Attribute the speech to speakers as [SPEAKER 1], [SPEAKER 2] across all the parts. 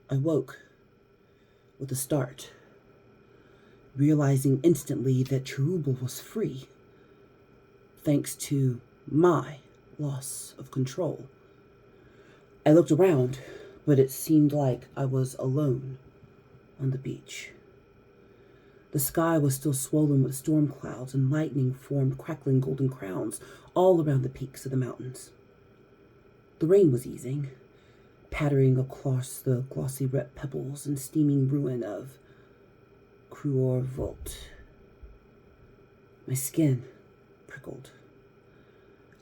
[SPEAKER 1] I woke with a start, realizing instantly that Cherubal was free, thanks to my loss of control. I looked around, but it seemed like I was alone on the beach. The sky was still swollen with storm clouds, and lightning formed crackling golden crowns all around the peaks of the mountains. The rain was easing, pattering across the glossy red pebbles and steaming ruin of Cruor Volt. My skin prickled.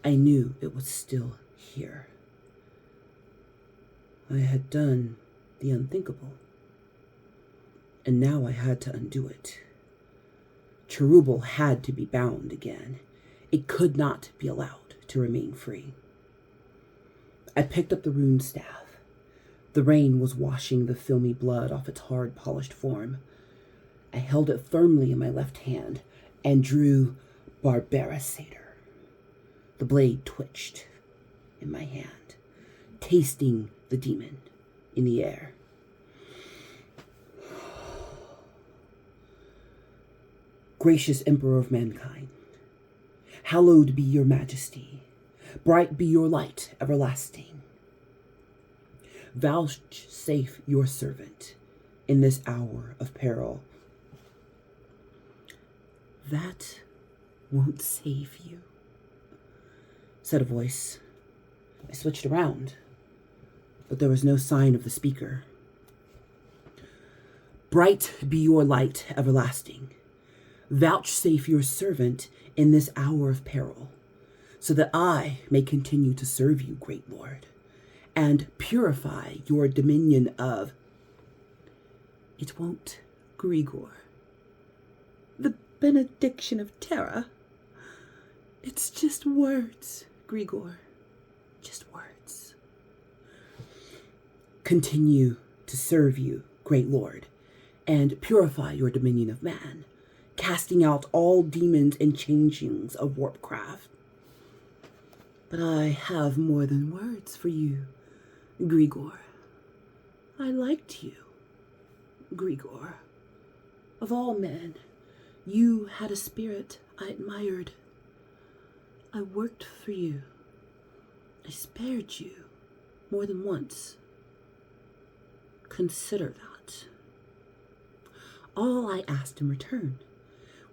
[SPEAKER 1] I knew it was still here. I had done the unthinkable, and now I had to undo it. Cherubal had to be bound again. It could not be allowed to remain free. I picked up the rune staff. The rain was washing the filmy blood off its hard, polished form. I held it firmly in my left hand and drew Barbara Satyr. The blade twitched in my hand, tasting the demon in the air. Gracious Emperor of mankind, hallowed be your majesty, bright be your light everlasting. Vouchsafe your servant in this hour of peril. That won't save you, said a voice. I switched around, but there was no sign of the speaker. Bright be your light everlasting. Vouchsafe your servant in this hour of peril, so that I may continue to serve you, great Lord, and purify your dominion of... It won't, Grigor. The benediction of Terra. It's just words, Grigor. Just words. Continue to serve you, great Lord, and purify your dominion of man, casting out all demons and changelings of warpcraft. But I have more than words for you, Grigor. I liked you, Grigor. Of all men, you had a spirit I admired. I worked for you. I spared you more than once. Consider that. All I asked in return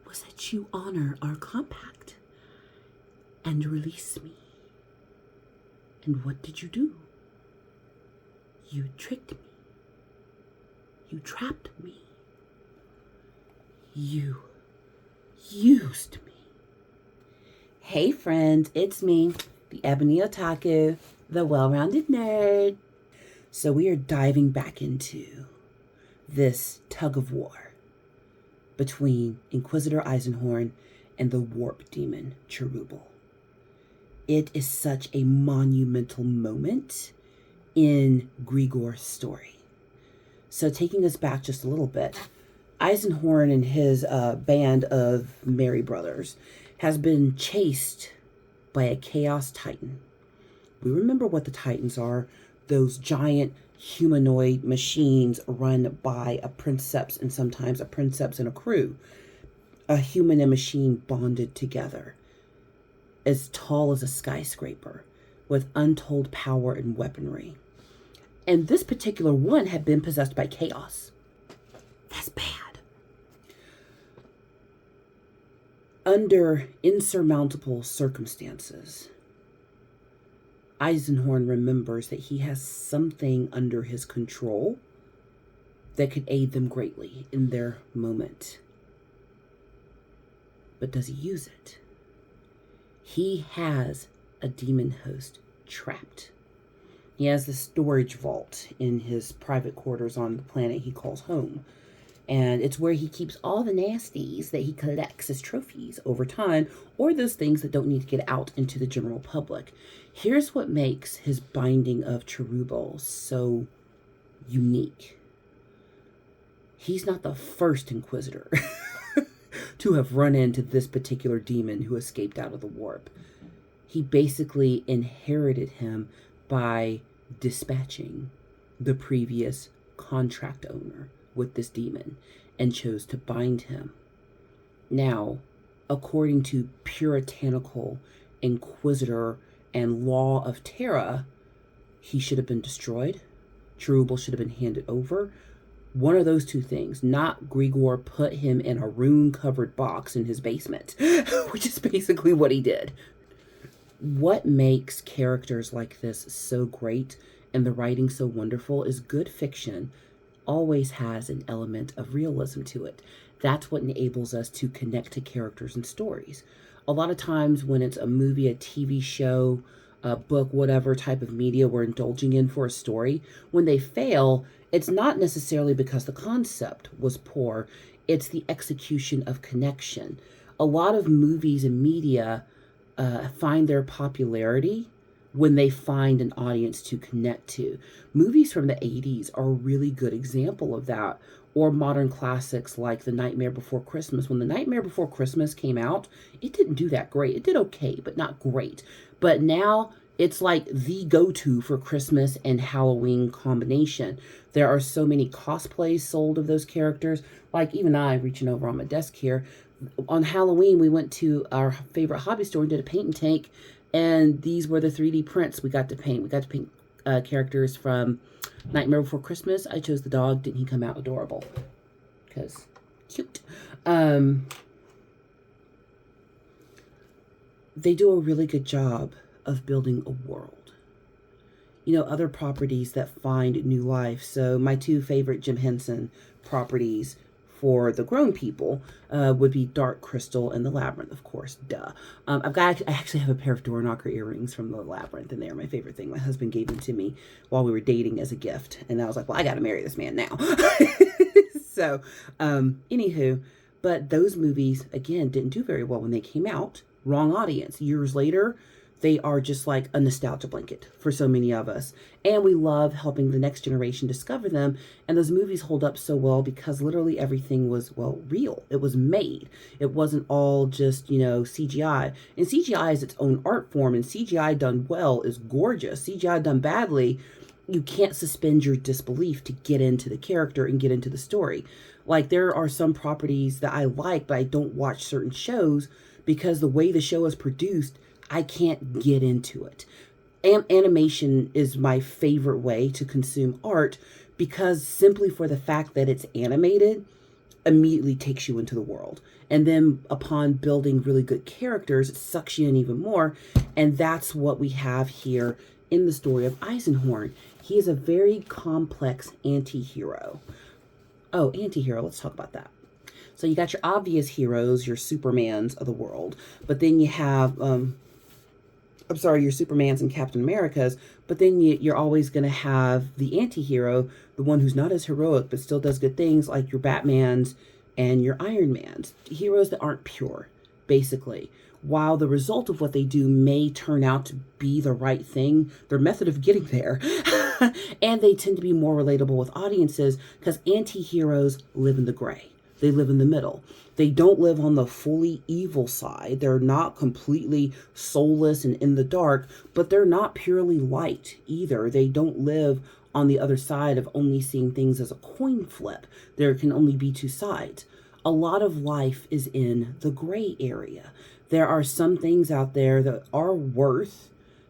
[SPEAKER 1] was that you honor our compact and release me. And what did you do? You tricked me. You trapped me. You used me. Hey friend, it's me, the Ebony Otaku, the well-rounded nerd. So we are diving back into this tug of war between Inquisitor Eisenhorn and the warp demon Cherubal. It is such a monumental moment in Grigor's story. So taking us back just a little bit, Eisenhorn and his band of merry brothers has been chased by a Chaos Titan. We remember what the Titans are, those giant humanoid machines run by a princeps and sometimes a princeps and a crew. A human and machine bonded together, as tall as a skyscraper, with untold power and weaponry. And this particular one had been possessed by chaos. That's bad. Under insurmountable circumstances, Eisenhorn remembers that he has something under his control that could aid them greatly in their moment. But does he use it? He has a demon host trapped. He has the storage vault in his private quarters on the planet he calls home. And it's where he keeps all the nasties that he collects as trophies over time, or those things that don't need to get out into the general public. Here's what makes his binding of Cherubal so unique. He's not the first Inquisitor to have run into this particular demon who escaped out of the warp. He basically inherited him by dispatching the previous contract owner with this demon and chose to bind him. Now, according to puritanical inquisitor and law of Terra, he should have been destroyed. Cherubal should have been handed over. One of those two things. Not Grigor put him in a rune-covered box in his basement, which is basically what he did. What makes characters like this so great and the writing so wonderful is good fiction always has an element of realism to it. That's what enables us to connect to characters and stories. A lot of times when it's a movie, a TV show, a book, whatever type of media we're indulging in for a story, when they fail, it's not necessarily because the concept was poor, it's the execution of connection. A lot of movies and media find their popularity when they find an audience to connect to. Movies from the 80s are a really good example of that. Or modern classics like The Nightmare Before Christmas. When The Nightmare Before Christmas came out, it didn't do that great. It did okay, but not great. But now it's like the go-to for Christmas and Halloween combination. There are so many cosplays sold of those characters. Like even I, reaching over on my desk here, on Halloween, we went to our favorite hobby store and did a paint and tank, and these were the 3D prints we got to paint. We got to paint characters from Nightmare Before Christmas. I chose the dog. Didn't he come out adorable? Because cute. They do a really good job of building a world. You know, other properties that find new life. So my two favorite Jim Henson properties for the grown people would be Dark Crystal and the Labyrinth, of course, duh. I actually have a pair of door knocker earrings from the Labyrinth, and they're my favorite thing. My husband gave them to me while we were dating as a gift, and I was like, well, I gotta marry this man now. So, anywho, but those movies, again, didn't do very well when they came out. Wrong audience. Years later, they are just like a nostalgia blanket for so many of us. And we love helping the next generation discover them. And those movies hold up so well because literally everything was, well, real. It was made. It wasn't all just, you know, CGI. And CGI is its own art form. And CGI done well is gorgeous. CGI done badly, you can't suspend your disbelief to get into the character and get into the story. Like there are some properties that I like, but I don't watch certain shows because the way the show is produced, I can't get into it. Animation is my favorite way to consume art because simply for the fact that it's animated immediately takes you into the world. And then upon building really good characters, it sucks you in even more. And that's what we have here in the story of Eisenhorn. He is a very complex anti-hero. Oh, anti-hero, let's talk about that. So you got your obvious heroes, your Supermans of the world, but then you have, your Supermans and Captain Americas, but then you're always going to have the anti-hero, the one who's not as heroic, but still does good things, like your Batmans and your Iron Mans. Heroes that aren't pure, basically. While the result of what they do may turn out to be the right thing, their method of getting there, and they tend to be more relatable with audiences because anti-heroes live in the gray. They live in the middle. They don't live on the fully evil side. They're not completely soulless and in the dark, but they're not purely light either. They don't live on the other side of only seeing things as a coin flip. There can only be two sides. A lot of life is in the gray area. There are some things out there that are worth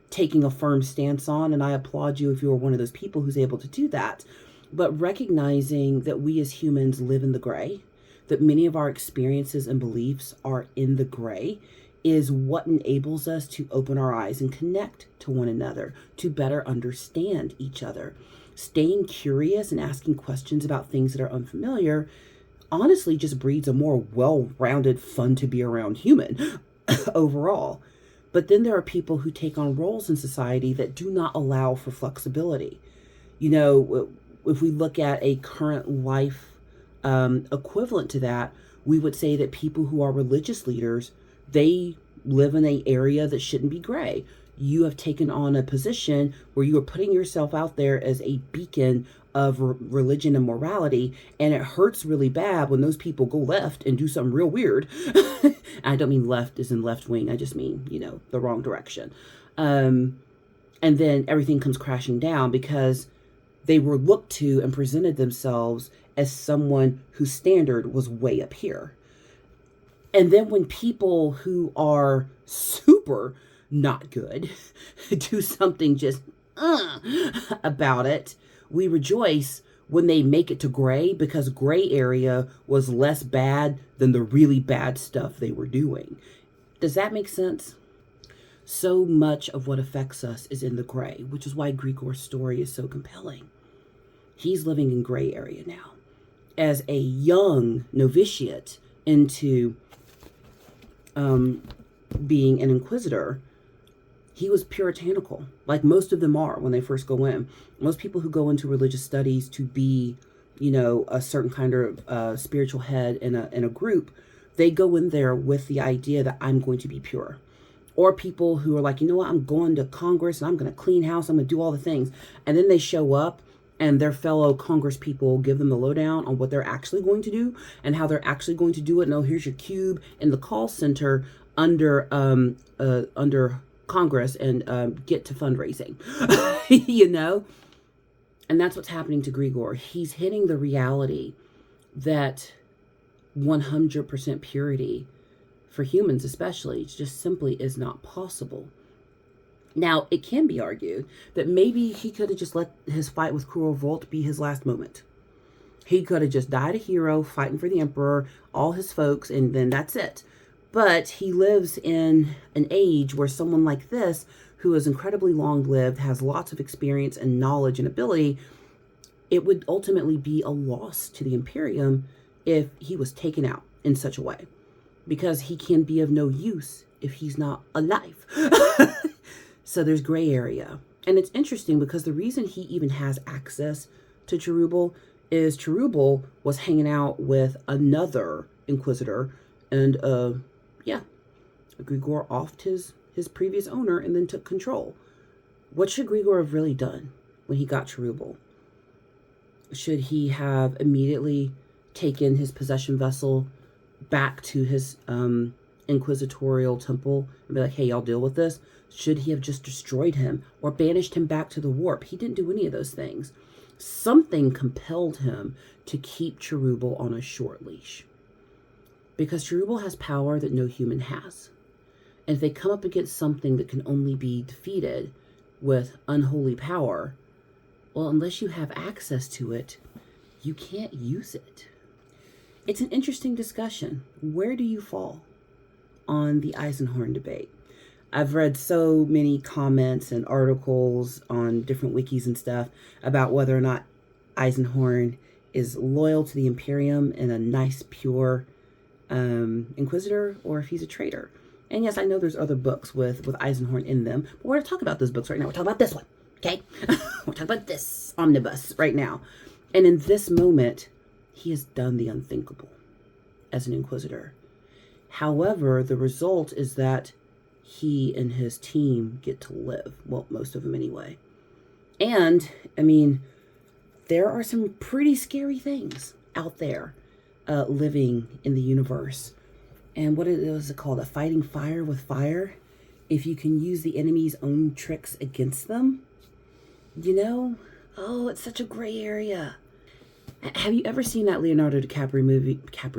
[SPEAKER 1] taking a firm stance on, and I applaud you if you are one of those people who's able to do that. But recognizing that we as humans live in the gray, that many of our experiences and beliefs are in the gray, is what enables us to open our eyes and connect to one another, to better understand each other. Staying curious and asking questions about things that are unfamiliar honestly just breeds a more well-rounded, fun to be around human overall. But then there are people who take on roles in society that do not allow for flexibility. You know, if we look at a current life equivalent to that, we would say that people who are religious leaders, they live in an area that shouldn't be gray. You have taken on a position where you are putting yourself out there as a beacon of religion and morality, and it hurts really bad when those people go left and do something real weird. I don't mean left as in left wing. I just mean, you know, the wrong direction. And then everything comes crashing down because they were looked to and presented themselves as someone whose standard was way up here. And then when people who are super not good do something just about it, we rejoice when they make it to gray, because gray area was less bad than the really bad stuff they were doing. Does that make sense? So much of what affects us is in the gray, which is why Grigor's story is so compelling. He's living in gray area now. As a young novitiate into being an inquisitor, he was puritanical, like most of them are when they first go in. Most people who go into religious studies to be, a certain kind of spiritual head in a group, they go in there with the idea that I'm going to be pure. Or people who are like, you know what, I'm going to Congress and I'm going to clean house, I'm going to do all the things. And then they show up and their fellow Congress people give them the lowdown on what they're actually going to do and how they're actually going to do it. No, here's your cube in the call center under Congress, and get to fundraising. And that's what's happening to Grigor. He's hitting the reality that 100% purity for humans especially just simply is not possible. Now, it can be argued that maybe he could have just let his fight with Cruel Revolt be his last moment. He could have just died a hero fighting for the Emperor, all his folks, and then that's it. But he lives in an age where someone like this, who is incredibly long-lived, has lots of experience and knowledge and ability, it would ultimately be a loss to the Imperium if he was taken out in such a way, because he can be of no use if he's not alive. So there's gray area. And it's interesting because the reason he even has access to Cherubal is Cherubal was hanging out with another Inquisitor, and Grigor offed his previous owner and then took control. What should Grigor have really done when he got Cherubal? Should he have immediately taken his possession vessel back to his inquisitorial temple and be like, hey, y'all deal with this? Should he have just destroyed him or banished him back to the warp? He didn't do any of those things. Something compelled him to keep Cherubal on a short leash, because Cherubal has power that no human has. And if they come up against something that can only be defeated with unholy power, well, unless you have access to it, you can't use it. It's an interesting discussion. Where do you fall on the Eisenhorn debate? I've read so many comments and articles on different wikis and stuff about whether or not Eisenhorn is loyal to the Imperium and a nice, pure Inquisitor, or if he's a traitor. And yes, I know there's other books with Eisenhorn in them, but we're going to talk about those books right now. We're talking about this one, okay? We're talking about this omnibus right now. And in this moment, he has done the unthinkable as an Inquisitor. However, the result is that he and his team get to live. Well, most of them anyway. And, I mean, there are some pretty scary things out there living in the universe. And what is it called? A fighting fire with fire? If you can use the enemy's own tricks against them? Oh, it's such a gray area. Have you ever seen that Leonardo DiCaprio movie, Catch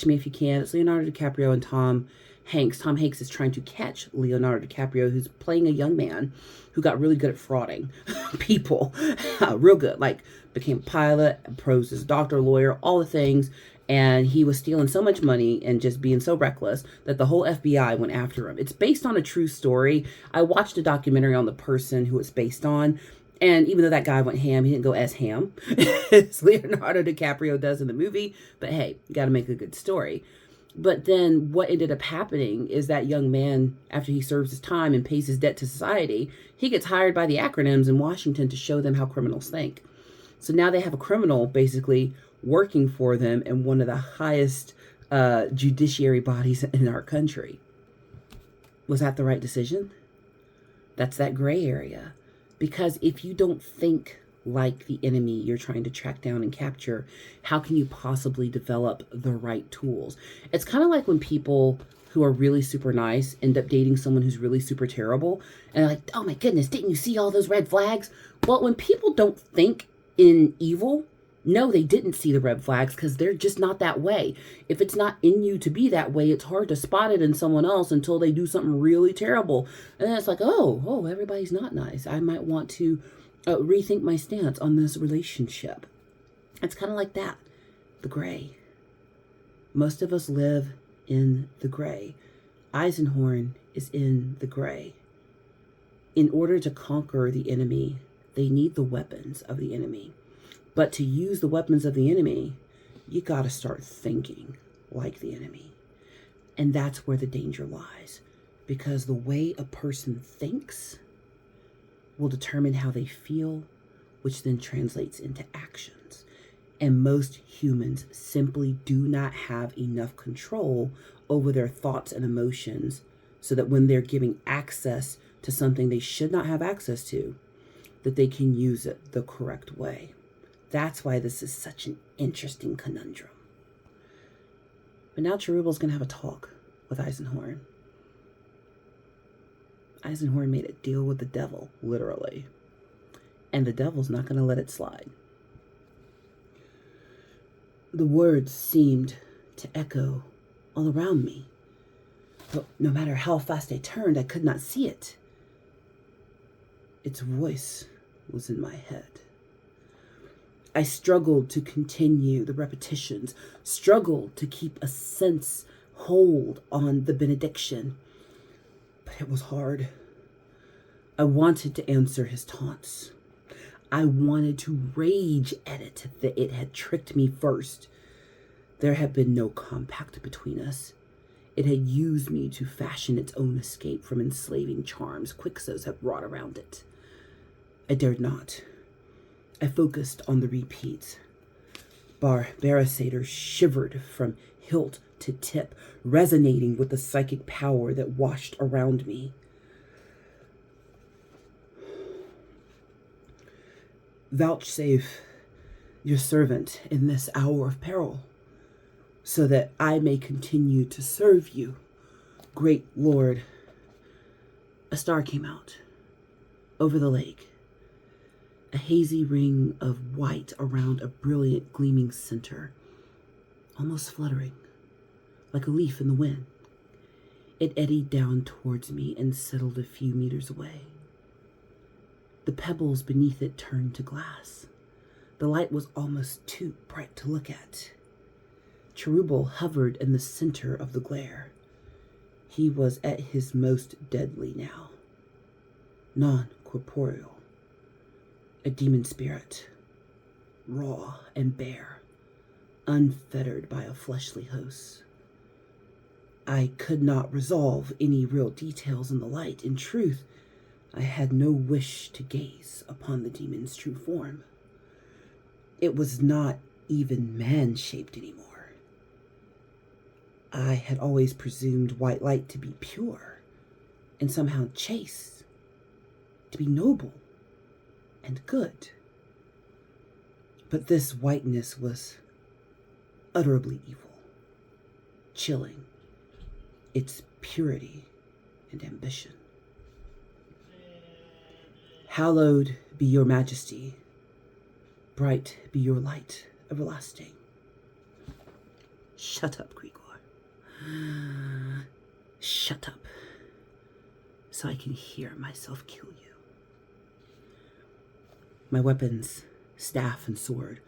[SPEAKER 1] Me If You Can? It's Leonardo DiCaprio and Tom Hanks. Tom Hanks is trying to catch Leonardo DiCaprio, who's playing a young man who got really good at frauding people. Real good. Like, became a pilot, pros as a doctor, lawyer, all the things. And he was stealing so much money and just being so reckless that the whole FBI went after him. It's based on a true story. I watched a documentary on the person who it's based on. And even though that guy went ham, he didn't go as ham as Leonardo DiCaprio does in the movie. But hey, you got to make a good story. But then what ended up happening is that young man, after he serves his time and pays his debt to society, he gets hired by the acronyms in Washington to show them how criminals think. So now they have a criminal basically working for them in one of the highest judiciary bodies in our country. Was that the right decision? That's that gray area. Because if you don't think like the enemy you're trying to track down and capture, how can you possibly develop the right tools? It's kind of like when people who are really super nice end up dating someone who's really super terrible. And they're like, oh my goodness, didn't you see all those red flags? Well, when people don't think in evil, no, they didn't see the red flags because they're just not that way. If it's not in you to be that way, it's hard to spot it in someone else until they do something really terrible. And then it's like, oh, everybody's not nice. I might want to rethink my stance on this relationship. It's kind of like that. The gray. Most of us live in the gray. Eisenhorn is in the gray. In order to conquer the enemy, they need the weapons of the enemy. But to use the weapons of the enemy, you got to start thinking like the enemy. And that's where the danger lies. Because the way a person thinks will determine how they feel, which then translates into actions. And most humans simply do not have enough control over their thoughts and emotions so that when they're giving access to something they should not have access to, that they can use it the correct way. That's why this is such an interesting conundrum. But now Cherubel's going to have a talk with Eisenhorn. Eisenhorn made a deal with the devil, literally. And the devil's not going to let it slide. The words seemed to echo all around me. But no matter how fast I turned, I could not see it. Its voice was in my head. I struggled to continue the repetitions, struggled to keep a sense hold on the benediction. But it was hard. I wanted to answer his taunts. I wanted to rage at it that it had tricked me first. There had been no compact between us. It had used me to fashion its own escape from enslaving charms Quixos had wrought around it. I dared not. I focused on the repeats. Barasator shivered from hilt to tip, resonating with the psychic power that washed around me. Vouchsafe your servant in this hour of peril, so that I may continue to serve you, great Lord. A star came out over the lake, a hazy ring of white around a brilliant gleaming center, almost fluttering, like a leaf in the wind. It eddied down towards me and settled a few meters away. The pebbles beneath it turned to glass. The light was almost too bright to look at. Cherubel hovered in the center of the glare. He was at his most deadly now. Non-corporeal. A demon spirit. Raw and bare. Unfettered by a fleshly host. I could not resolve any real details in the light. In truth, I had no wish to gaze upon the demon's true form. It was not even man-shaped anymore. I had always presumed white light to be pure and somehow chaste, to be noble and good. But this whiteness was utterly evil, chilling, its purity and ambition. Hallowed be your majesty, bright be your light everlasting. Shut up, Grigor. Shut up, so I can hear myself kill you. My weapons, staff and sword,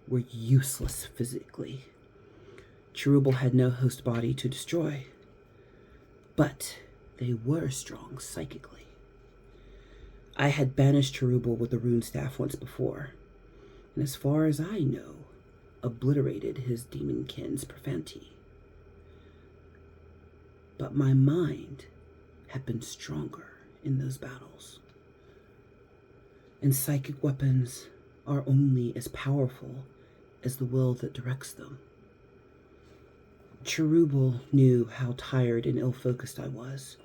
[SPEAKER 1] were useless physically. Cherubel had no host body to destroy, but they were strong psychically. I had banished Cherubel with the rune staff once before, and as far as I know, obliterated his demon-kin's profanity. But my mind had been stronger in those battles. And psychic weapons are only as powerful as the will that directs them. Cherubel knew how tired and ill-focused I was.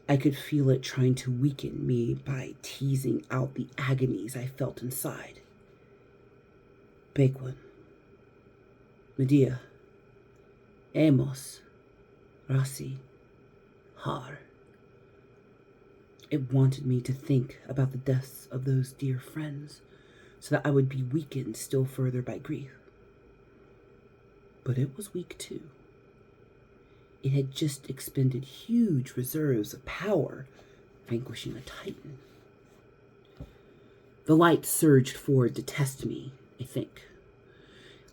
[SPEAKER 1] I could feel it trying to weaken me by teasing out the agonies I felt inside. Bequin, Medea, Amos, Rasi, Har. It wanted me to think about the deaths of those dear friends, so that I would be weakened still further by grief. But it was weak too. It had just expended huge reserves of power, vanquishing a titan. The light surged forward to test me, I think.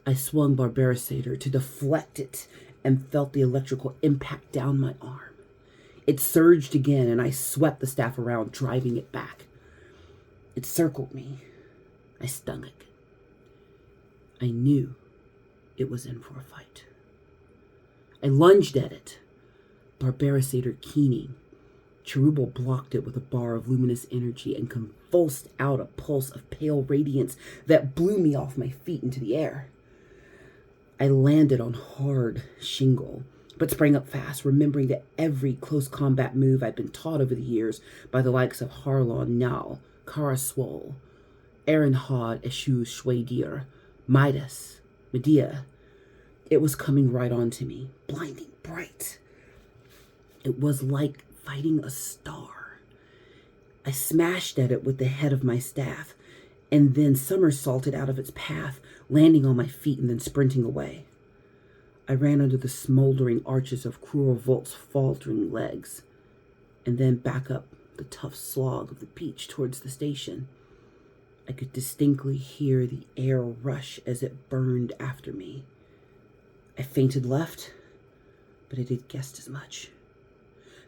[SPEAKER 1] I swung Barbarisator to deflect it and felt the electrical impact down my arm. It surged again, and I swept the staff around, driving it back. It circled me. I stung it. I knew it was in for a fight. I lunged at it, Barbarisator keening. Cherubal blocked it with a bar of luminous energy and convulsed out a pulse of pale radiance that blew me off my feet into the air. I landed on hard shingle, but sprang up fast, remembering that every close combat move I'd been taught over the years by the likes of Harlon Nal, Karaswol, Aaronhod Eshu Shwadir, Midas, Medea. It was coming right onto me, blinding bright. It was like fighting a star. I smashed at it with the head of my staff, and then somersaulted out of its path, landing on my feet and then sprinting away. I ran under the smoldering arches of Cruel Volt's faltering legs, and then back up the tough slog of the beach towards the station. I could distinctly hear the air rush as it burned after me. I feinted left, but it had guessed as much.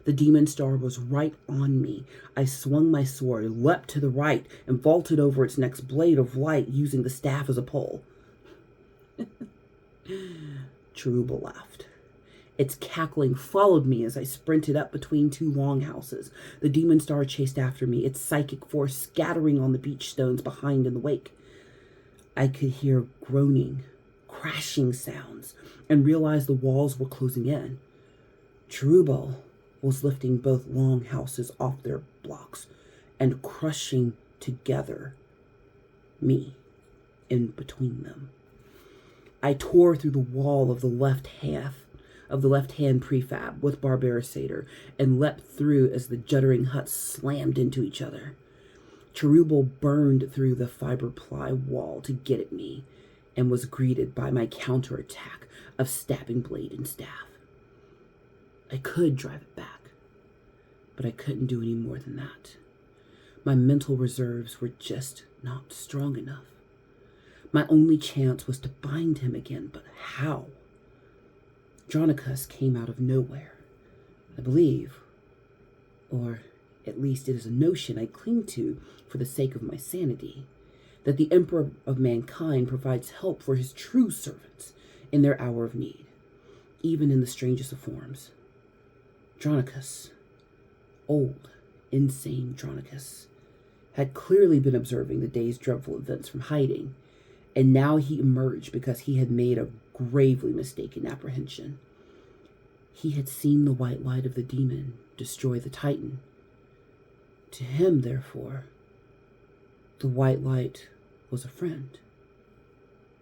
[SPEAKER 1] The demon star was right on me. I swung my sword, leapt to the right, and vaulted over its next blade of light, using the staff as a pole. Cherubal laughed. Its cackling followed me as I sprinted up between two longhouses. The demon star chased after me, its psychic force scattering on the beach stones behind in the wake. I could hear groaning, crashing sounds, and realized the walls were closing in. Cherubal was lifting both longhouses off their blocks and crushing together me in between them. I tore through the wall of the left hand prefab with Barbarisator and leapt through as the juddering huts slammed into each other. Cherubal burned through the fiber ply wall to get at me and was greeted by my counterattack of stabbing blade and staff. I could drive it back, but I couldn't do any more than that. My mental reserves were just not strong enough. My only chance was to bind him again, but how? Dronicus came out of nowhere, I believe, or at least it is a notion I cling to for the sake of my sanity, that the Emperor of Mankind provides help for his true servants in their hour of need, even in the strangest of forms. Dronicus, old, insane Dronicus, had clearly been observing the day's dreadful events from hiding, and now he emerged because he had made a gravely mistaken apprehension. He had seen the white light of the demon destroy the Titan. To him, therefore, the white light was a friend,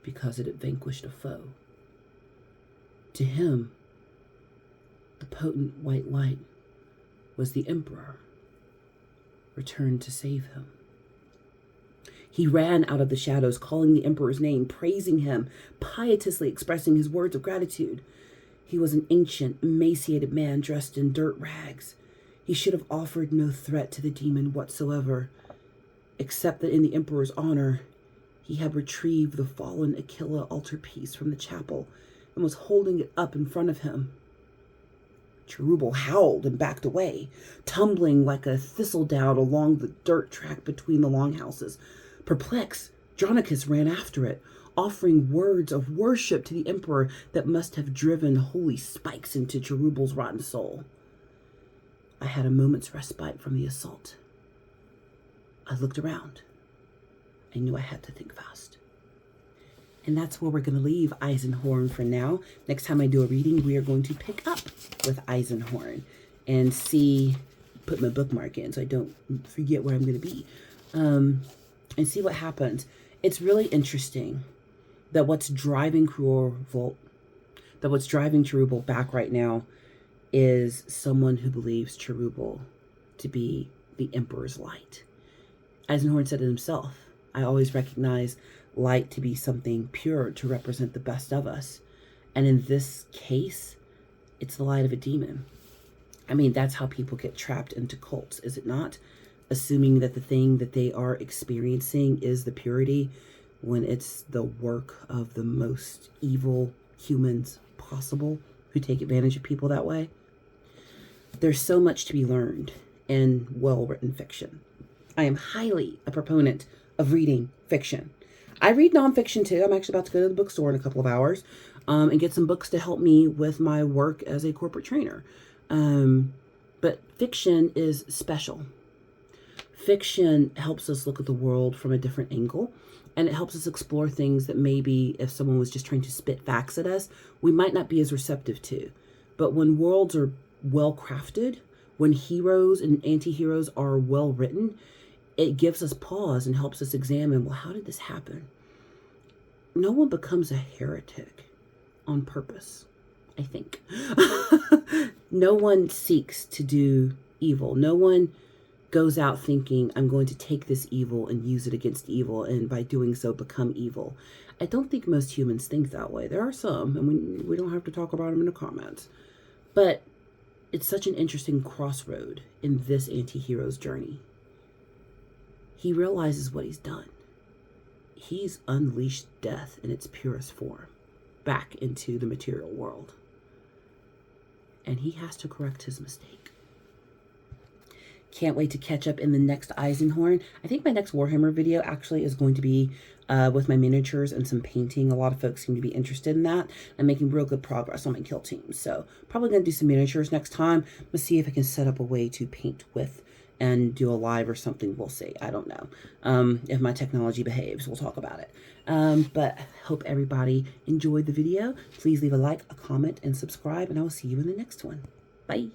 [SPEAKER 1] because it had vanquished a foe. To him, the potent white light was the Emperor, returned to save him. He ran out of the shadows, calling the Emperor's name, praising him, piteously expressing his words of gratitude. He was an ancient, emaciated man dressed in dirt rags. He should have offered no threat to the demon whatsoever, except that in the Emperor's honor, he had retrieved the fallen Aquila altarpiece from the chapel and was holding it up in front of him. Cherubal howled and backed away, tumbling like a thistledown along the dirt track between the longhouses. Perplexed, Dronicus ran after it, offering words of worship to the Emperor that must have driven holy spikes into Cherubal's rotten soul. I had a moment's respite from the assault. I looked around. I knew I had to think fast. And that's where we're going to leave Eisenhorn for now. Next time I do a reading, we are going to pick up with Eisenhorn and put my bookmark in so I don't forget where I'm going to be. And see what happens. It's really interesting that what's driving Cherubal back right now is someone who believes Cherubal to be the Emperor's light. Eisenhorn said it himself, I always recognize light to be something pure, to represent the best of us. And in this case, it's the light of a demon. I mean, that's how people get trapped into cults, is it not? Assuming that the thing that they are experiencing is the purity, when it's the work of the most evil humans possible who take advantage of people that way. There's so much to be learned in well-written fiction. I am highly a proponent of reading fiction. I read nonfiction too. I'm actually about to go to the bookstore in a couple of hours and get some books to help me with my work as a corporate trainer. But fiction is special. Fiction helps us look at the world from a different angle, and it helps us explore things that maybe if someone was just trying to spit facts at us, we might not be as receptive to. But when worlds are well crafted, when heroes and anti-heroes are well written, it gives us pause and helps us examine, well, how did this happen? No one becomes a heretic on purpose, I think. No one seeks to do evil. No one goes out thinking, I'm going to take this evil and use it against evil, and by doing so become evil. I don't think most humans think that way. There are some, and we don't have to talk about them in the comments. But it's such an interesting crossroad in this anti-hero's journey. He realizes what he's done. He's unleashed death in its purest form back into the material world. And he has to correct his mistake. Can't wait to catch up in the next Eisenhorn. I think my next Warhammer video actually is going to be with my miniatures and some painting. A lot of folks seem to be interested in that. I'm making real good progress on my kill team. So probably going to do some miniatures next time. Let's see if I can set up a way to paint with and do a live or something. We'll see. I don't know. If my technology behaves, we'll talk about it. But hope everybody enjoyed the video. Please leave a like, a comment, and subscribe, and I will see you in the next one. Bye.